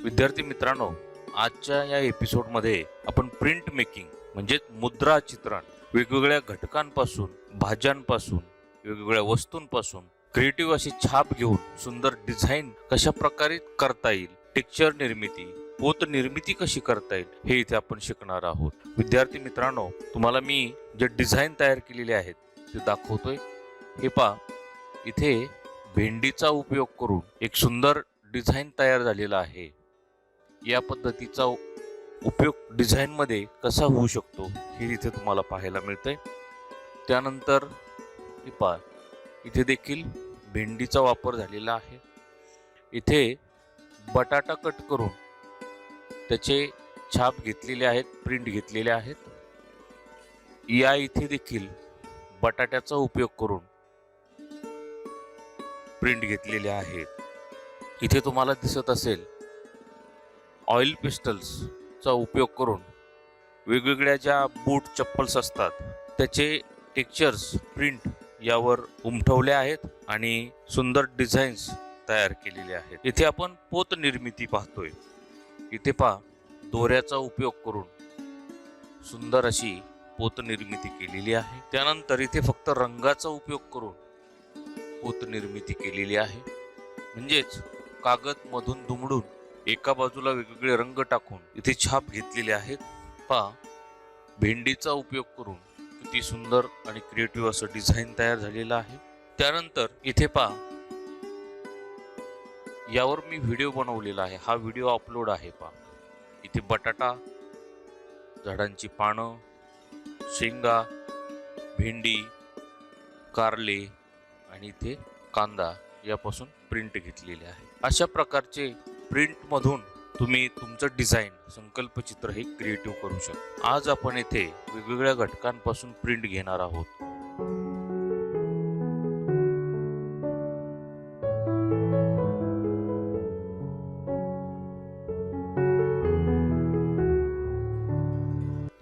विद्यार्थी मित्रांनो, आजच्या या एपिसोडमध्ये आपण प्रिंट मेकिंग म्हणजे मुद्रा चित्रण, वेगवेगळ्या घटकांपासून, भाज्यांपासून, वेगवेगळ्या वस्तूंपासून क्रिएटिव्ह अशी छाप घेऊन सुंदर डिझाईन कशा प्रकारे करता येईल, टेक्स्चर निर्मिती, पोत निर्मिती कशी करता येईल, हे इथे आपण शिकणार आहोत. विद्यार्थी मित्रांनो, तुम्हाला मी जे डिझाईन तयार केलेले आहेत ते दाखवतोय. हे पहा, इथे भेंडीचा उपयोग करून एक सुंदर डिझाईन तयार झालेला आहे. या पद्धतीचा उपयोग डिझाईन मध्ये कसा होऊ शकतो हे इथे तुम्हाला पाहायला मिळतंय. त्यानंतर हे पहा, इथे देखील भेंडीचा वापर झालेला आहे. इथे बटाटा कट करून त्याचे छाप घेतलेले आहेत, प्रिंट घेतलेले आहेत. या इथे देखील बटाट्याचा उपयोग करून प्रिंट घेतलेले आहेत. इथे तुम्हाला दिसत असेल ऑइल पेस्टल्सचा उपयोग करून वेगवेगळ्या ज्या बूट चप्पल्स असतात त्याचे टेक्स्चर्स प्रिंट यावर उमटवले आहेत आणि सुंदर डिझाईन्स तयार केलेले आहेत. इथे आपण पोत निर्मिती पाहतोय. इथे पहा, दोऱ्याचा उपयोग करून सुंदर अशी पोत निर्मिती केलेली आहे. त्यानंतर इथे फक्त रंगाचा उपयोग करून पोत निर्मिती केलेली आहे. म्हणजेच कागद मधून दुमडून एका बाजूला वेगवेगळे रंग टाकून इथे छाप घेतलेले आहेत. पहा, भेंडीचा उपयोग करून किती सुंदर आणि क्रिएटिव्ह असं डिझाईन तयार झालेलं आहे. त्यानंतर इथे पहा, यावर मी व्हिडिओ बनवलेला आहे. हा व्हिडिओ अपलोड आहे. पहा, इथे बटाटा, झाडांची पानं, शेंगा, भेंडी, कारले आणि इथे कांदा यापासून प्रिंट घेतलेले आहे. अशा प्रकारचे प्रिंट मधून तुम्ही तुमचं डिझाईन, संकल्पचित्र हे क्रिएटिव्ह करू शकता. आज आपण येथे वेगवेगळ्या घटकांपासून प्रिंट घेणार आहोत.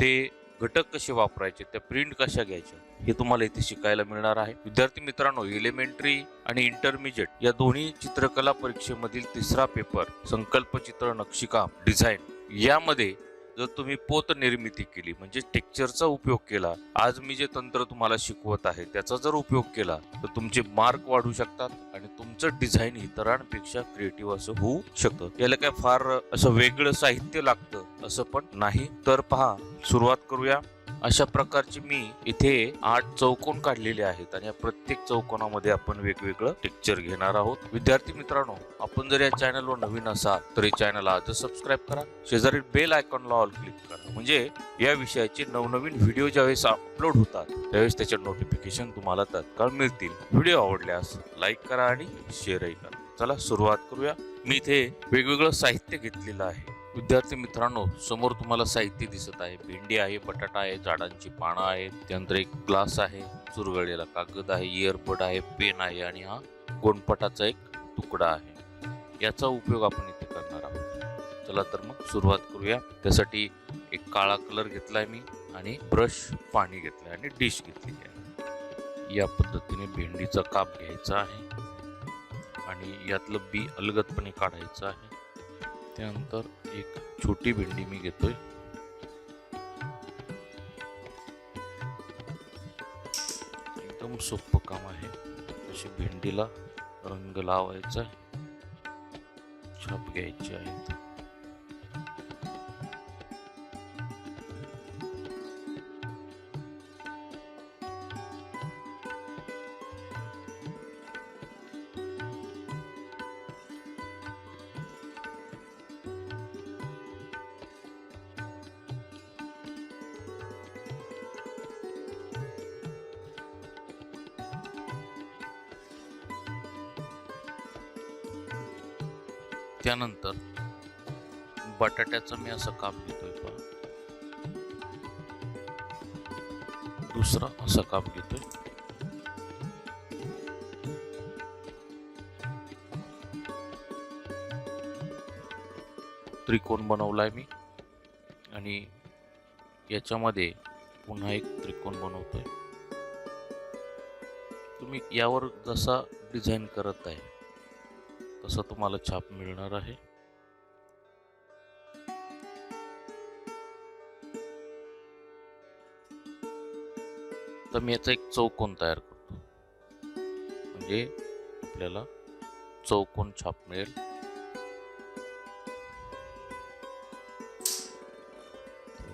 ते घटक कसे वापरायचे, त्या प्रिंट कशा घ्यायच्या हे तुम्हाला इथे शिकायला मिळणार आहे. विद्यार्थी मित्रांनो, एलिमेंटरी आणि इंटरमिजिएट या दोन्ही चित्रकला परीक्षेमधील तिसरा पेपर संकल्पचित्र, नक्षीकाम, डिझाईन यामध्ये जर तुम्ही पोत निर्मिती केली म्हणजे टेक्स्चरचा उपयोग केला, आज मी जे तंत्र तुम्हाला शिकवत आहे त्याचा जर उपयोग केला तर तुमचे मार्क वाढू शकतात आणि तुमचं डिझाईन इतरांपेक्षा क्रिएटिव्ह असं होऊ शकतं. याला काय फार असं वेगळं साहित्य लागतं असं पण नाही. तर पहा, सुरुवात करूया. अशा प्रकारचे मी इथे 8 चौकोन काढलेले आहेत आणि या प्रत्येक चौकोनामध्ये आपण वेगवेगळं टेक्स्चर घेणार आहोत. विद्यार्थी मित्रांनो, आपण जर या चॅनलवर नवीन असाल तर या चॅनल आजच सबस्क्राईब करा. शेजारी बेल आयकॉनला ऑल क्लिक करा, म्हणजे या विषयाचे नवनवीन व्हिडिओ ज्यावेळेस अपलोड होतात त्यावेळेस त्याचे नोटिफिकेशन तुम्हाला तात्काळ मिळतील. व्हिडिओ आवडल्यास लाईक करा आणि शेअरही करा. चला सुरुवात करूया. मी इथे वेगवेगळं साहित्य घेतलेलं आहे. विद्यार्थी मित्रांनो, समोर तुम्हाला साहित्य दिसत आहे. भेंडी आहे, बटाटा आहे, झाडांची पानं आहेत, त्यानंतर एक ग्लास आहे, चुरगळलेला कागद आहे, इयरबड आहे, पेन आहे आणि हा गोंडपटाचा एक तुकडा आहे. याचा उपयोग आपण इथे करणार आहोत. चला तर मग सुरुवात करूया. त्यासाठी एक काळा कलर घेतलाय मी आणि ब्रश, पाणी घेतलंय आणि डिश घेतलेली आहे. या पद्धतीने भेंडीचा काप घ्यायचा आहे आणि यातलं बी अलगदपणे काढायचं आहे. त्यानंतर एक छोटी भेंडी मी घेतोय. एकदम सोपं काम आहे. अशी भेंडीला रंग लावायचा, छाप घ्यायचे आहेत. त्यानंतर बटाट्याचा मी असा काप घेतोय. पहा, दुसरा असा काप घेतोय. त्रिकोण बनवलाय मी आणि याच्यामध्ये पुन्हा एक त्रिकोण बनवतोय. तुम्ही यावर जसा डिझाईन करत आहे तसा तुम्हाला छाप मिळणार आहे. तर मी याचा एक चौकोन तयार करतो, म्हणजे आपल्याला चौकोन छाप मिळेल.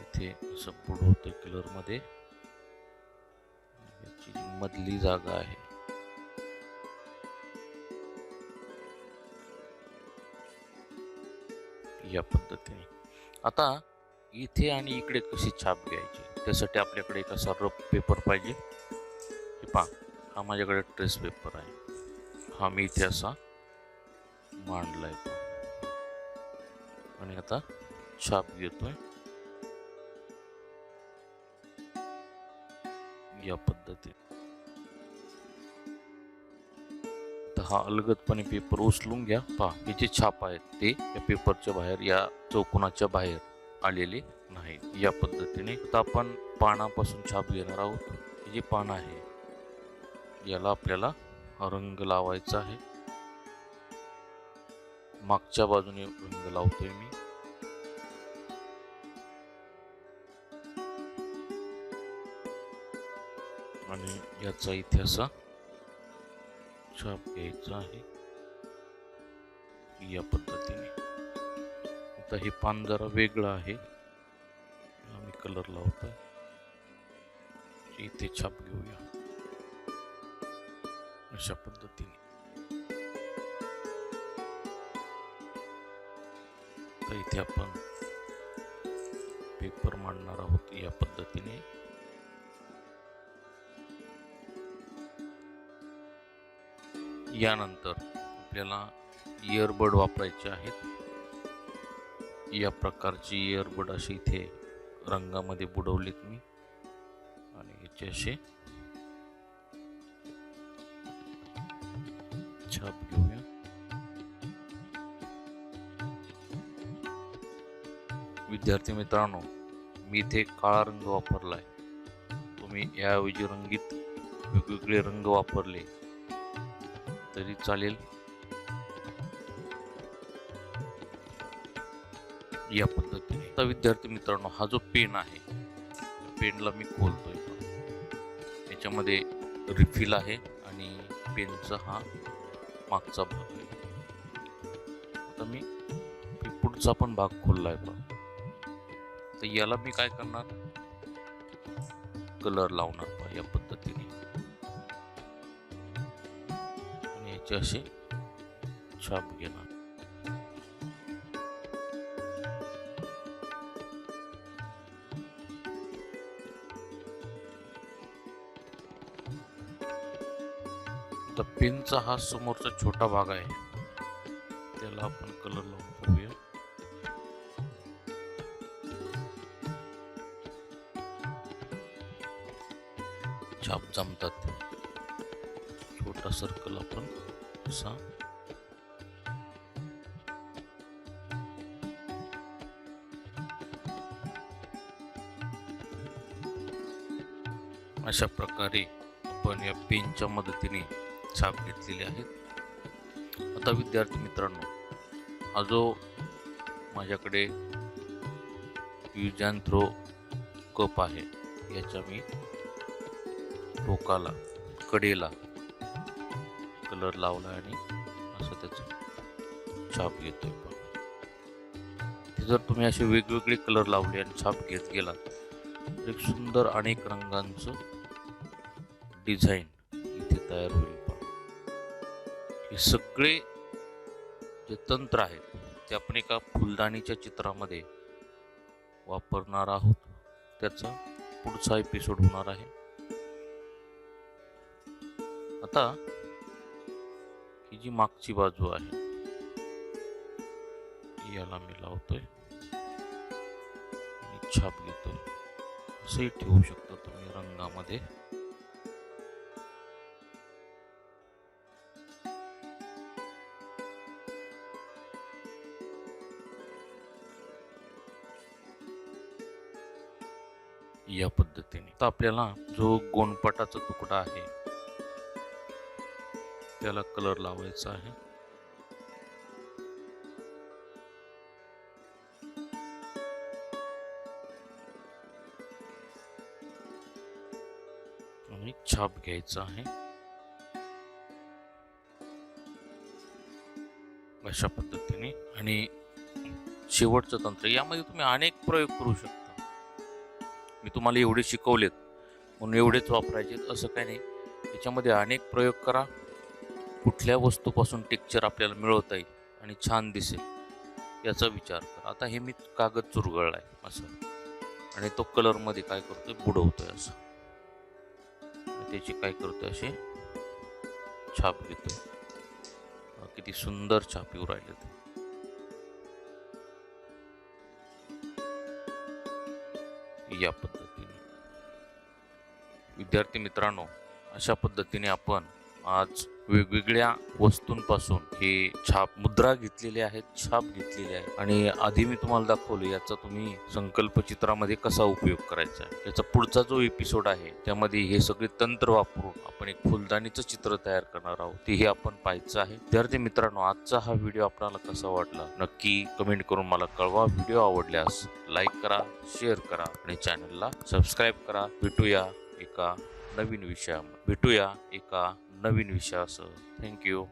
इथे असं बुडवतोय कलर मध्ये. याची मधली जागा आहे या पद्धतीने. आता इथे आणि इकडे कशी छाप घ्यायची, त्यासाठी आपल्याकडे एक असा रफ पेपर पाहिजे. हे पहा, हा माझ्याकडे ट्रेस पेपर आहे. हा मी इथे असा मांडलाय आणि आता छाप घेतोय या पद्धतीने. हा अलगदपणे पेपर उचलून घ्या. पहा, हे जे छाप आहेत ते या पेपरच्या बाहेर, या चौकोनाच्या बाहेर आलेले नाहीत. या पद्धतीने आता आपण पानापासून छाप घेणार आहोत. हे जे पान आहे याला आपल्याला रंग लावायचा आहे. मागच्या बाजूने रंग लावतोय मी. आणि याचा इथे असा छाप घ्यायचा आहे या पद्धतीने. आता हे पान जरा वेगळं आहे, मी कलर लावतोय. इथे छाप घेऊया अशा पद्धतीने. तर इथे आपण पेपर मांडणार आहोत या पद्धतीने. यानंतर आपल्याला इयरबड वापरायचे आहेत. या प्रकारची इयरबड अशी इथे रंगामध्ये बुडवलीत मी, आणि याचे असे छाप घेऊया. विद्यार्थी मित्रांनो, मी इथे काळा रंग वापरलाय. तुम्ही याऐवजी रंगीत वेगवेगळे रंग वापरले तरी चालेल. या पद्धतीने. आता विद्यार्थी मित्रांनो, हा जो पेन आहे, पेनला मी खोलतोय. याच्यामध्ये रिफिल आहे आणि पेनचा हा मागचा भाग आहे. आता मी पुढचा पण भाग खोललाय. तर याला मी काय करणार, कलर लावणार या पद्धतीने. आणि याचे असे छाप घेणार. आता पेनचा हा समोरचा छोटा भाग आहे, त्याला आपण कलर लावून पाहूया. छाप जमतात. छोटा सर्कल आपण असा अशा प्रकारे आपण या पेनच्या मदतीने छाप घेतलेले आहेत. आता विद्यार्थी मित्रांनो, हा जो माझ्याकडे यूज अँड थ्रो कप आहे, याच्या मी टोकाला, कडेला कलर लावला आणि असं त्याचा छाप घेतोय. जर तुम्ही असे वेगवेगळे कलर लावले आणि छाप घेत गेला तर एक सुंदर अनेक रंगांचं डिझाईन इथे तयार होईल. हे सगळे जे तंत्र आहेत ते आपण एका फुलदाणीच्या चित्रामध्ये वापरणार आहोत. त्याचा पुढचा एपिसोड होणार आहे. आता ही जी मागची बाजू आहे याला मी लावतोय आणि छाप घेतोय. असंही ठेवू शकता तुम्ही रंगामध्ये. या पद्धतीने. तर आपल्याला जो गोंडपाटाचा तुकडा आहे त्याला कलर लावायचा आहे. एक छाप घ्यायचा आहे. अशा पद्धतीने. आणि शेवटचं तंत्र, यामध्ये तुम्ही अनेक प्रयोग करू शकता. मी तुम्हाला एवढे शिकवलेत म्हणून एवढेच वापरायचे असं काही नाही. याच्यामध्ये अनेक प्रयोग करा. कुठल्या वस्तूपासून टेक्स्चर आपल्याला मिळवता येईल आणि छान दिसेल याचा विचार करा. आता हे मी कागद चुरगळलाय असं, आणि तो कलरमध्ये काय करतोय, बुडवतोय असं, आणि त्याची काय करतोय, असे छाप घेतोय. किती सुंदर छाप येऊ राहिले ते. या पद्धतीने विद्यार्थी मित्रांनो, अशा पद्धतीने आपण आज वेगवेगळ्या वस्तूंपासून हे छाप मुद्रा घेतलेले आहेत, छाप घेतलेले आहेत. आणि आधी मी तुम्हाला दाखवलं याचा तुम्ही संकल्पचित्रामध्ये कसा उपयोग करायचा आहे. याचा पुढचा जो एपिसोड आहे त्यामध्ये हे सगळे तंत्र वापरून आपण एक फुलदाणीचं चित्र तयार करणार आहोत, तेही आपण पाहायचं आहे. विद्यार्थी मित्रांनो, आजचा हा व्हिडिओ आपल्याला कसा वाटला नक्की कमेंट करून मला कळवा. व्हिडिओ आवडल्यास लाईक करा, शेअर करा आणि चॅनलला सबस्क्राईब करा. भेटूया एका नवीन विषयासह. थँक्यू.